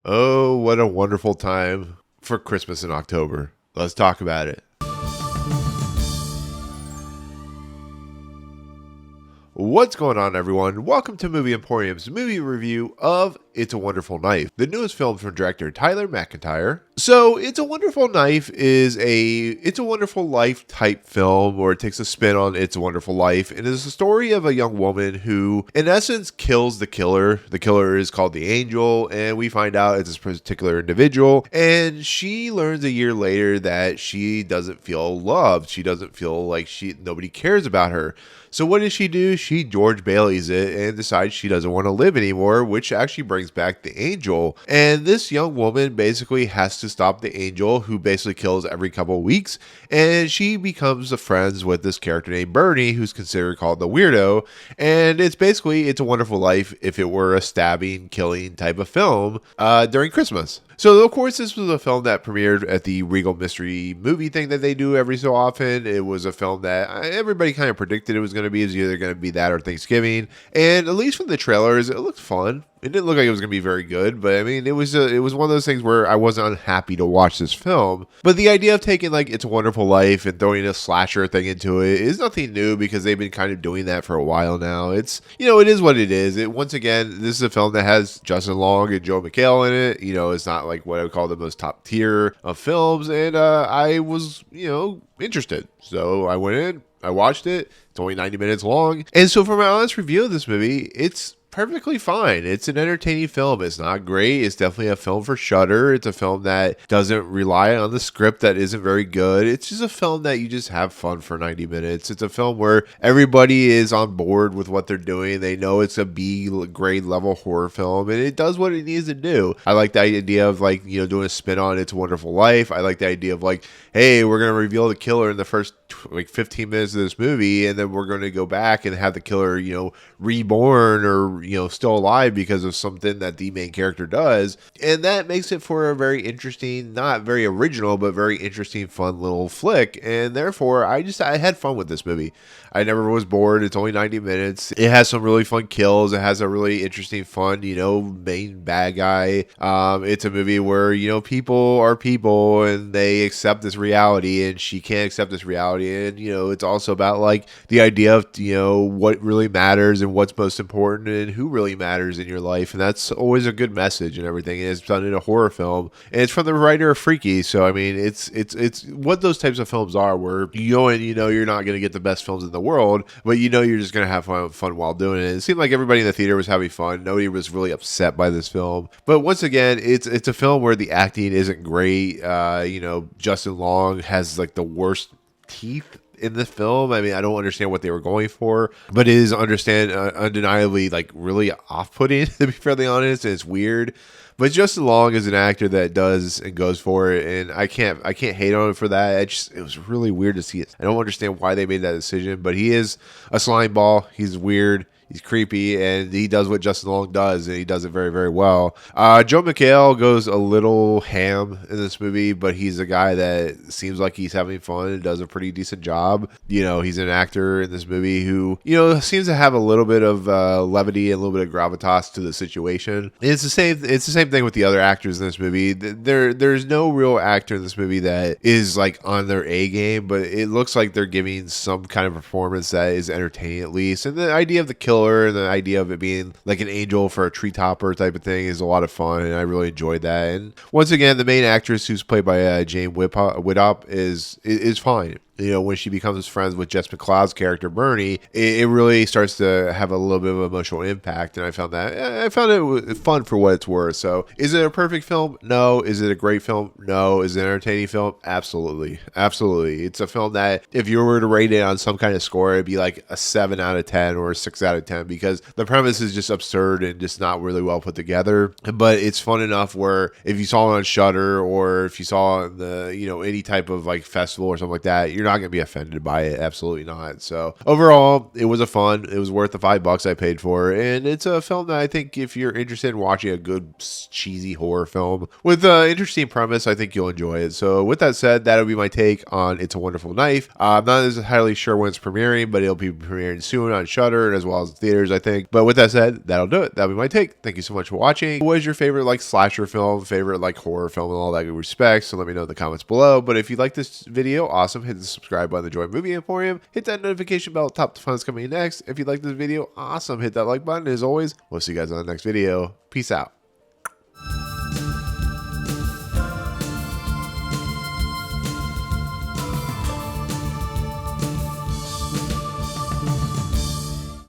Oh, what a wonderful time for Christmas in October. Let's talk about it. What's going on, everyone? Welcome to Movie Emporium's movie review of It's a Wonderful Knife, the newest film from director Tyler Macintyre. So, It's a Wonderful Knife is It's a Wonderful Life type film, or it takes a spin on It's a Wonderful Life, and is the story of a young woman who, in essence, kills the killer. The killer is called the Angel, and we find out it's this particular individual, and she learns a year later that she doesn't feel loved. She doesn't feel like nobody cares about her. So what does she do? She George Baileys it and decides she doesn't want to live anymore, which actually brings back the Angel. And this young woman basically has to stop the Angel, who basically kills every couple of weeks. And she becomes friends with this character named Bernie, who's considered called the Weirdo. And It's a Wonderful Life if it were a stabbing, killing type of film during Christmas. So, of course, this was a film that premiered at the Regal Mystery movie thing that they do every so often. It was a film that everybody kind of predicted it was going to be. It was either going to be that or Thanksgiving. And at least from the trailers, it looked fun. It didn't look like it was going to be very good, but I mean, it was one of those things where I wasn't unhappy to watch this film. But the idea of taking like It's a Wonderful Life and throwing a slasher thing into it is nothing new because they've been kind of doing that for a while now. It is what it is. Once again, this is a film that has Justin Long and Joe McHale in it. It's not like what I would call the most top tier of films, and I was interested, so I went in. I watched it. It's only 90 minutes long, and so for my honest review of this movie, it's perfectly fine. It's an entertaining film. It's not great. It's definitely a film for Shudder. It's a film that doesn't rely on the script that isn't very good. It's just a film that you just have fun for 90 minutes. It's a film where everybody is on board with what they're doing. They know it's a B grade level horror film, and it does what it needs to do. I like the idea of doing a spin on It's a Wonderful Life. I like the idea of hey, we're going to reveal the killer in the first 15 minutes of this movie, and then we're going to go back and have the killer, reborn or still alive because of something that the main character does. And that makes it for a very interesting, not very original, but very interesting, fun little flick. And therefore, I had fun with this movie. I never was bored. It's only 90 minutes. It has some really fun kills. It has a really interesting, fun, main bad guy. It's a movie where, people are people and they accept this reality, and she can't accept this reality. And, it's also about the idea of, what really matters and what's most important and who really matters in your life. And that's always a good message and everything. And it's done in a horror film, and it's from the writer of Freaky. So, I mean, it's what those types of films are, where you're not going to get the best films in the world, but you're just going to have fun while doing it. It seemed like everybody in the theater was having fun. Nobody was really upset by this film. But once again, it's a film where the acting isn't great. Justin Long has the worst teeth in the film. I mean, I don't understand what they were going for, but it is undeniably really off-putting, to be fairly honest, and it's weird. But Justin Long is an actor that does and goes for it, and I can't hate on him for that. It was really weird to see it. I don't understand why they made that decision, but he is a slime ball. He's weird. He's creepy, and he does what Justin Long does, and he does it very, very well. Joe McHale goes a little ham in this movie, but he's a guy that seems like he's having fun and does a pretty decent job. He's an actor in this movie who, seems to have a little bit of levity and a little bit of gravitas to the situation. And it's the same thing with the other actors in this movie. There's no real actor in this movie that is on their A game, but it looks like they're giving some kind of performance that is entertaining at least. And the idea of the killer and the idea of it being like an angel for a tree topper type of thing is a lot of fun, and I really enjoyed that. And once again, the main actress, who's played by Jane Widdop, is fine. When she becomes friends with Jess McLeod's character Bernie, it really starts to have a little bit of emotional impact, and I found it fun for what it's worth. So, is it a perfect film? No. Is it a great film? No. Is it an entertaining film? Absolutely. It's a film that if you were to rate it on some kind of score, it'd be like a 7 out of 10 or a 6 out of 10, because the premise is just absurd and just not really well put together. But it's fun enough where if you saw it on Shudder, or if you saw it on the any type of festival or something like that, you're not going to be offended by it. Absolutely not. So overall, it was it was worth the $5 I paid for. And it's a film that I think if you're interested in watching a good cheesy horror film with an interesting premise, I think you'll enjoy it. So with that said, that'll be my take on It's a Wonderful Knife. I'm not entirely sure when it's premiering, but it'll be premiering soon on Shudder as well as theaters, I think. But with that said, that'll do it. That'll be my take. Thank you so much for watching. What is your favorite like slasher film, favorite like horror film, and all that good respect? So let me know in the comments below. But if you like this video, awesome. Hit the subscribe button to join Movie Emporium. Hit that notification bell, top the fun's coming next. If you like this video, awesome. Hit that like button. As always, we'll see you guys on the next video. Peace out.